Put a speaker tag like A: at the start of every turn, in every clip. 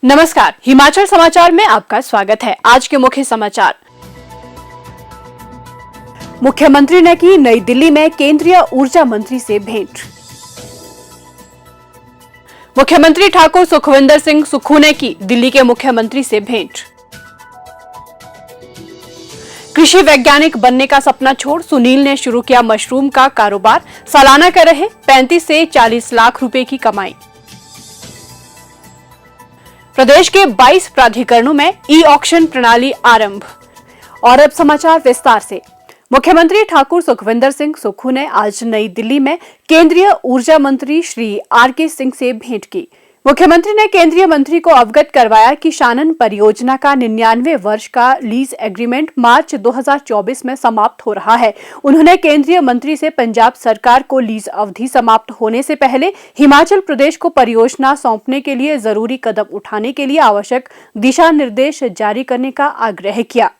A: नमस्कार, हिमाचल समाचार में आपका स्वागत है। आज के मुख्य समाचार। मुख्यमंत्री ने की नई दिल्ली में केंद्रीय ऊर्जा मंत्री से भेंट। मुख्यमंत्री ठाकुर सुखविंदर सिंह सुक्खू ने की दिल्ली के मुख्यमंत्री से भेंट। कृषि वैज्ञानिक बनने का सपना छोड़ सुनील ने शुरू किया मशरूम का कारोबार। सालाना कर रहे 35 से 40 लाख रुपए की कमाई। प्रदेश के 22 प्राधिकरणों में ई ऑक्शन प्रणाली आरंभ। और अब समाचार विस्तार से। मुख्यमंत्री ठाकुर सुखविंदर सिंह सुक्खू ने आज नई दिल्ली में केंद्रीय ऊर्जा मंत्री श्री आर.के. सिंह से भेंट की। मुख्यमंत्री ने केंद्रीय मंत्री को अवगत करवाया कि शानन परियोजना का 99 वर्ष का लीज एग्रीमेंट मार्च 2024 में समाप्त हो रहा है। उन्होंने केंद्रीय मंत्री से पंजाब सरकार को लीज अवधि समाप्त होने से पहले हिमाचल प्रदेश को परियोजना सौंपने के लिए जरूरी कदम उठाने के लिए आवश्यक दिशा निर्देश जारी करने का आग्रह किया।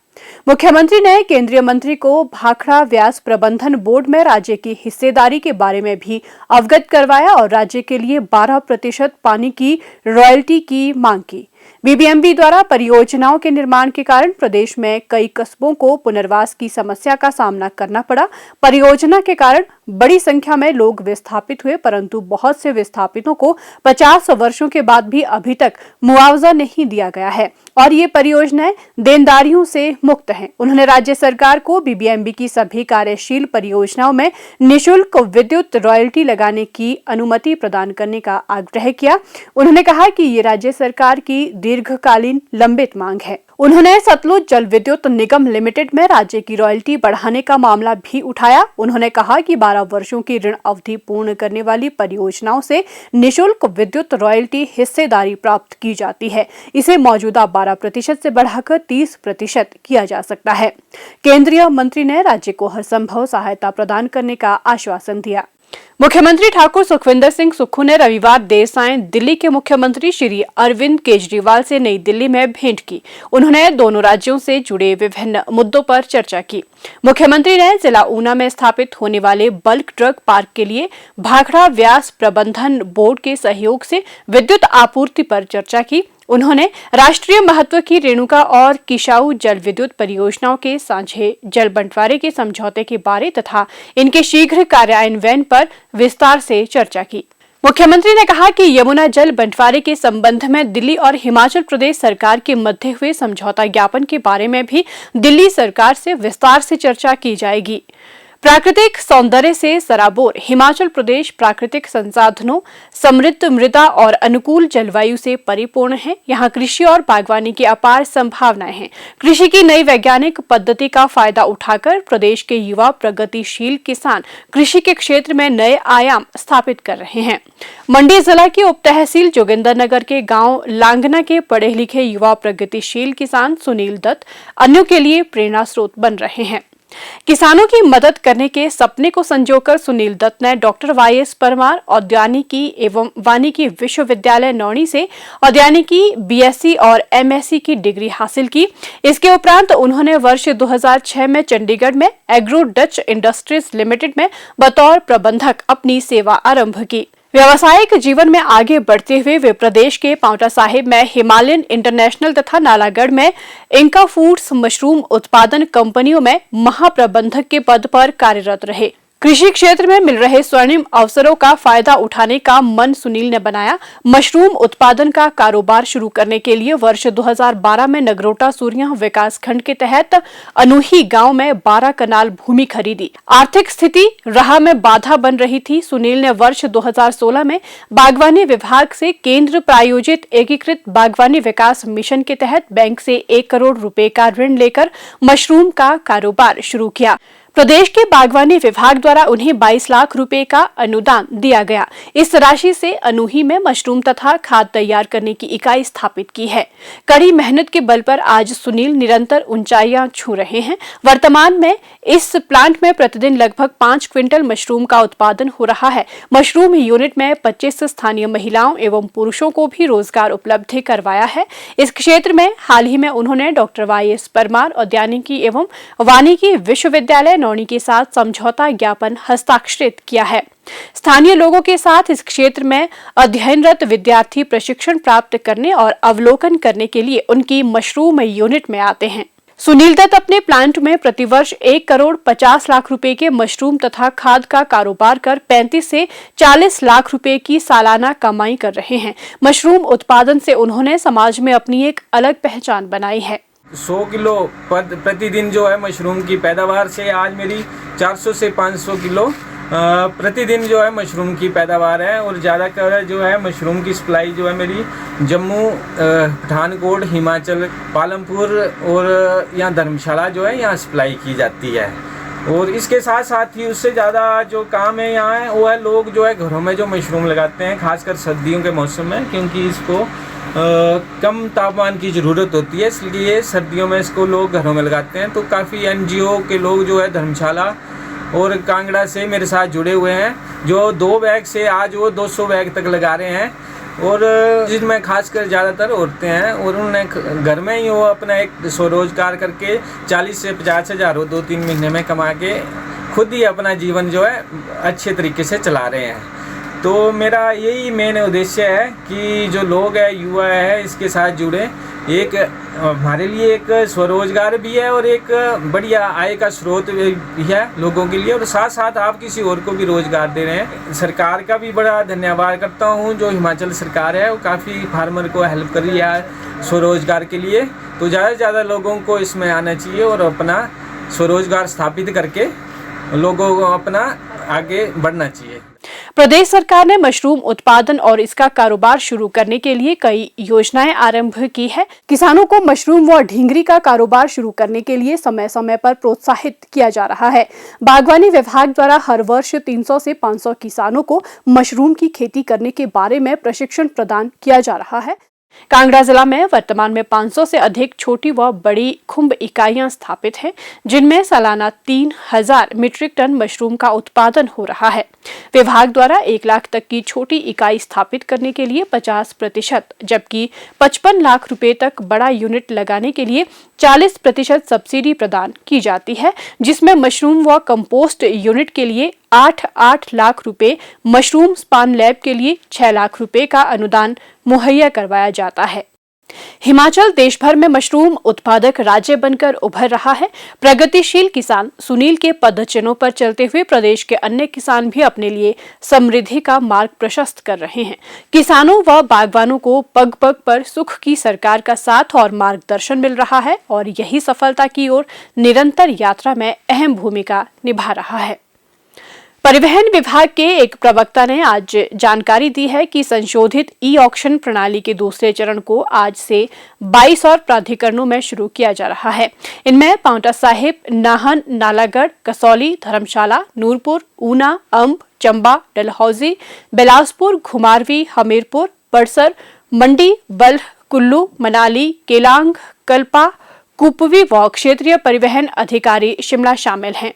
A: मुख्यमंत्री ने केंद्रीय मंत्री को भाखड़ा व्यास प्रबंधन बोर्ड में राज्य की हिस्सेदारी के बारे में भी अवगत करवाया और राज्य के लिए 12% पानी की रॉयल्टी की मांग की। बीबीएमबी द्वारा परियोजनाओं के निर्माण के कारण प्रदेश में कई कस्बों को पुनर्वास की समस्या का सामना करना पड़ा। परियोजना के कारण बड़ी संख्या में लोग विस्थापित हुए, परंतु बहुत से विस्थापितों को 50 वर्षों के बाद भी अभी तक मुआवजा नहीं दिया गया है और ये परियोजनाएं देनदारियों से मुक्त हैं। उन्होंने राज्य सरकार को बीबीएमबी की सभी कार्यशील परियोजनाओं में निःशुल्क विद्युत रॉयल्टी लगाने की अनुमति प्रदान करने का आग्रह किया। उन्होंने कहा कि ये राज्य सरकार की दीर्घकालीन लंबित मांग है। उन्होंने सतलुज जल विद्युत निगम लिमिटेड में राज्य की रॉयल्टी बढ़ाने का मामला भी उठाया। उन्होंने कहा कि 12 वर्षों की ऋण अवधि पूर्ण करने वाली परियोजनाओं से निःशुल्क विद्युत रॉयल्टी हिस्सेदारी प्राप्त की जाती है। इसे मौजूदा 12% से बढ़ाकर 30% किया जा सकता है। केंद्रीय मंत्री ने राज्य को हर संभव सहायता प्रदान करने का आश्वासन दिया। मुख्यमंत्री ठाकुर सुखविंदर सिंह सुक्खू ने रविवार देर सायं दिल्ली के मुख्यमंत्री श्री अरविंद केजरीवाल से नई दिल्ली में भेंट की। उन्होंने दोनों राज्यों से जुड़े विभिन्न मुद्दों पर चर्चा की। मुख्यमंत्री ने जिला ऊना में स्थापित होने वाले बल्क ड्रग पार्क के लिए भाखड़ा व्यास प्रबंधन बोर्ड के सहयोग से विद्युत आपूर्ति पर चर्चा की। उन्होंने राष्ट्रीय महत्व की रेणुका और किशाऊ जल विद्युत परियोजनाओं के साझे जल बंटवारे के समझौते के बारे तथा इनके शीघ्र कार्यान्वयन पर विस्तार से चर्चा की। मुख्यमंत्री ने कहा कि यमुना जल बंटवारे के संबंध में दिल्ली और हिमाचल प्रदेश सरकार के मध्य हुए समझौता ज्ञापन के बारे में भी दिल्ली सरकार से विस्तार से चर्चा की जाएगी। प्राकृतिक सौंदर्य से सराबोर हिमाचल प्रदेश प्राकृतिक संसाधनों, समृद्ध मृदा और अनुकूल जलवायु से परिपूर्ण है। यहाँ कृषि और बागवानी की अपार संभावनाएं हैं। कृषि की नई वैज्ञानिक पद्धति का फायदा उठाकर प्रदेश के युवा प्रगतिशील किसान कृषि के क्षेत्र में नए आयाम स्थापित कर रहे हैं। मंडी जिला की उप तहसील जोगिंदरनगर के गांव लांगना के पढ़े लिखे युवा प्रगतिशील किसान सुनील दत्त अन्यों के लिए प्रेरणा स्रोत बन रहे हैं। किसानों की मदद करने के सपने को संजोकर सुनील दत्त ने डॉक्टर वाई.एस. परमार औद्यानिकी एवं वानिकी विश्वविद्यालय नौणी से औद्यानिकी बीएससी और एमएससी की डिग्री हासिल की। इसके उपरांत उन्होंने वर्ष 2006 में चंडीगढ़ में एग्रो डच इंडस्ट्रीज लिमिटेड में बतौर प्रबंधक अपनी सेवा आरंभ की। व्यावसायिक जीवन में आगे बढ़ते हुए वे प्रदेश के पांवटा साहिब में हिमालयन इंटरनेशनल तथा नालागढ़ में इंका फूड्स मशरूम उत्पादन कंपनियों में महाप्रबंधक के पद पर कार्यरत रहे। कृषि क्षेत्र में मिल रहे स्वर्णिम अवसरों का फायदा उठाने का मन सुनील ने बनाया। मशरूम उत्पादन का कारोबार शुरू करने के लिए वर्ष 2012 में नगरोटा सूरिया विकास खंड के तहत अनूही गांव में 12 कनाल भूमि खरीदी। आर्थिक स्थिति राह में बाधा बन रही थी। सुनील ने वर्ष 2016 में बागवानी विभाग से केंद्र प्रायोजित एकीकृत बागवानी विकास मिशन के तहत बैंक से 1 करोड़ रुपए का ऋण लेकर मशरूम का कारोबार शुरू किया। प्रदेश के बागवानी विभाग द्वारा उन्हें 22 लाख रुपए का अनुदान दिया गया। इस राशि से अनूही में मशरूम तथा खाद तैयार करने की इकाई स्थापित की है। कड़ी मेहनत के बल पर आज सुनील निरंतर ऊंचाइयां छू रहे हैं। वर्तमान में इस प्लांट में प्रतिदिन लगभग 5 क्विंटल मशरूम का उत्पादन हो रहा है। मशरूम यूनिट में 25 स्थानीय महिलाओं एवं पुरुषों को भी रोजगार उपलब्ध करवाया है। इस क्षेत्र में हाल ही में उन्होंने डॉक्टर वाई.एस. परमार औद्यानिकी एवं वानिकी विश्वविद्यालय नौणी के साथ समझौता ज्ञापन हस्ताक्षरित किया है। स्थानीय लोगों के साथ इस क्षेत्र में अध्ययनरत विद्यार्थी प्रशिक्षण प्राप्त करने और अवलोकन करने के लिए उनकी मशरूम यूनिट में आते हैं। सुनील दत्त अपने प्लांट में प्रतिवर्ष 1 करोड़ 50 लाख रुपए के मशरूम तथा खाद का कारोबार कर 35 से 40 लाख रुपए की सालाना कमाई कर रहे हैं। मशरूम उत्पादन से उन्होंने समाज में अपनी एक अलग पहचान बनाई है।
B: 100 किलो प्रतिदिन जो है मशरूम की पैदावार से आज मेरी 400 से 500 किलो प्रतिदिन जो है मशरूम की पैदावार है। और ज़्यादातर जो है मशरूम की सप्लाई जो है मेरी जम्मू, पठानकोट, हिमाचल, पालमपुर और यहाँ धर्मशाला जो है यहाँ सप्लाई की जाती है। और इसके साथ साथ ही उससे ज़्यादा जो काम है यहाँ है वो है लोग जो है घरों में जो मशरूम लगाते हैं, खासकर सर्दियों के मौसम में, क्योंकि इसको कम तापमान की ज़रूरत होती है, इसलिए सर्दियों में इसको लोग घरों में लगाते हैं। तो काफ़ी NGO के लोग जो है धर्मशाला और कांगड़ा से मेरे साथ जुड़े हुए हैं, जो 2 बैग से आज वो 200 बैग तक लगा रहे हैं। और जिसमें खासकर ज़्यादातर औरतें हैं और उन्होंने घर में ही वो अपना एक स्वरोजगार करके 40 से 50 हज़ार 2-3 महीने में कमा के खुद ही अपना जीवन जो है अच्छे तरीके से चला रहे हैं। तो मेरा यही मेन उद्देश्य है कि जो लोग हैं, युवा है, इसके साथ जुड़े। एक हमारे लिए एक स्वरोजगार भी है और एक बढ़िया आय का स्रोत भी है लोगों के लिए, और साथ साथ आप किसी और को भी रोजगार दे रहे हैं। सरकार का भी बड़ा धन्यवाद करता हूँ, जो हिमाचल सरकार है वो काफ़ी फार्मर को हेल्प कर रही है स्वरोजगार के लिए। तो ज़्यादा से ज़्यादा लोगों को इसमें आना चाहिए और अपना स्वरोजगार स्थापित करके लोगों को अपना आगे बढ़ना चाहिए।
A: प्रदेश सरकार ने मशरूम उत्पादन और इसका कारोबार शुरू करने के लिए कई योजनाएं आरंभ की है। किसानों को मशरूम व ढींगरी का कारोबार शुरू करने के लिए समय समय पर प्रोत्साहित किया जा रहा है। बागवानी विभाग द्वारा हर वर्ष 300 से 500 किसानों को मशरूम की खेती करने के बारे में प्रशिक्षण प्रदान किया जा रहा है। कांगड़ा जिला में वर्तमान में 500 से अधिक छोटी व बड़ी खुम्ब इकाइयां स्थापित हैं, जिनमें सालाना 3000 मीट्रिक टन मशरूम का उत्पादन हो रहा है। विभाग द्वारा 1 लाख तक की छोटी इकाई स्थापित करने के लिए 50%, जबकि 55 लाख रुपए तक बड़ा यूनिट लगाने के लिए 40% सब्सिडी प्रदान की जाती है, जिसमें मशरूम व कंपोस्ट यूनिट के लिए 8 लाख रुपए, मशरूम स्पान लैब के लिए 6 लाख रुपए का अनुदान मुहैया करवाया जाता है। हिमाचल देश भर में मशरूम उत्पादक राज्य बनकर उभर रहा है। प्रगतिशील किसान सुनील के पदचिन्हों पर चलते हुए प्रदेश के अन्य किसान भी अपने लिए समृद्धि का मार्ग प्रशस्त कर रहे हैं। किसानों व बागवानों को पग पग पर सुख की सरकार का साथ और मार्गदर्शन मिल रहा है और यही सफलता की ओर निरंतर यात्रा में अहम भूमिका निभा रहा है। परिवहन विभाग के एक प्रवक्ता ने आज जानकारी दी है कि संशोधित ई-ऑक्शन प्रणाली के दूसरे चरण को आज से 22 और प्राधिकरणों में शुरू किया जा रहा है। इनमें पांवटा साहिब, नाहन, नालागढ़, कसौली, धर्मशाला, नूरपुर, ऊना, अंब, चंबा, डलहौजी, बिलासपुर, घुमारवी, हमीरपुर, बड़सर, मंडी, बल्ह, कुल्लू, मनाली, केलांग, कल्पा, कुपवी व क्षेत्रीय परिवहन अधिकारी शिमला शामिल हैं।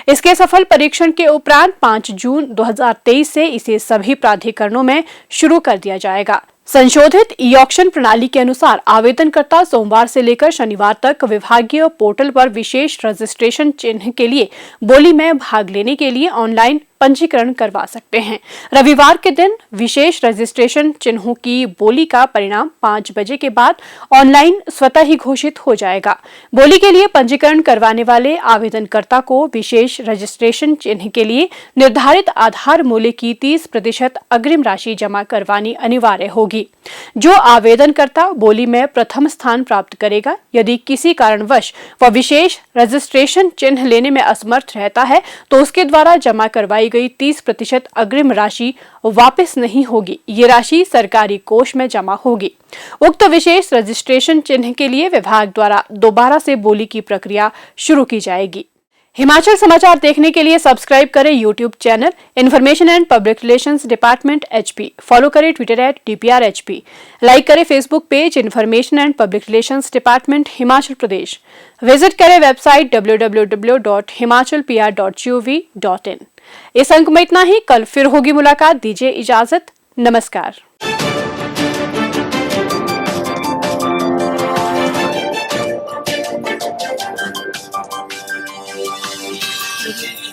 A: इसके सफल परीक्षण के उपरांत 5 जून 2023 से इसे सभी प्राधिकरणों में शुरू कर दिया जाएगा। संशोधित ई-ऑक्शन प्रणाली के अनुसार आवेदनकर्ता सोमवार से लेकर शनिवार तक विभागीय पोर्टल पर विशेष रजिस्ट्रेशन चिन्ह के लिए बोली में भाग लेने के लिए ऑनलाइन पंजीकरण करवा सकते हैं। रविवार के दिन विशेष रजिस्ट्रेशन चिन्हों की बोली का परिणाम 5 बजे के बाद ऑनलाइन स्वतः ही घोषित हो जाएगा। बोली के लिए पंजीकरण करवाने वाले आवेदनकर्ता को विशेष रजिस्ट्रेशन चिन्ह के लिए निर्धारित आधार मूल्य की 30% अग्रिम राशि जमा करवानी अनिवार्य होगी। जो आवेदनकर्ता बोली में प्रथम स्थान प्राप्त करेगा, यदि किसी कारणवश वह विशेष रजिस्ट्रेशन चिन्ह लेने में असमर्थ रहता है, तो उसके द्वारा जमा करवाई गई 30% अग्रिम राशि वापस नहीं होगी। ये राशि सरकारी कोष में जमा होगी। उक्त विशेष रजिस्ट्रेशन चिन्ह के लिए विभाग द्वारा दोबारा से बोली की प्रक्रिया शुरू की जाएगी। हिमाचल समाचार देखने के लिए सब्सक्राइब करें YouTube channel information and public relations department HP, follow करें ट्विटर @DPRHP, लाइक करें Facebook page information and public relations department Himachal Pradesh, visit करें वेबसाइट www.himachalpr.gov.in। इस अंक में इतना ही। कल फिर होगी मुलाकात। दीजिए इजाजत। नमस्कार।
C: Thank you.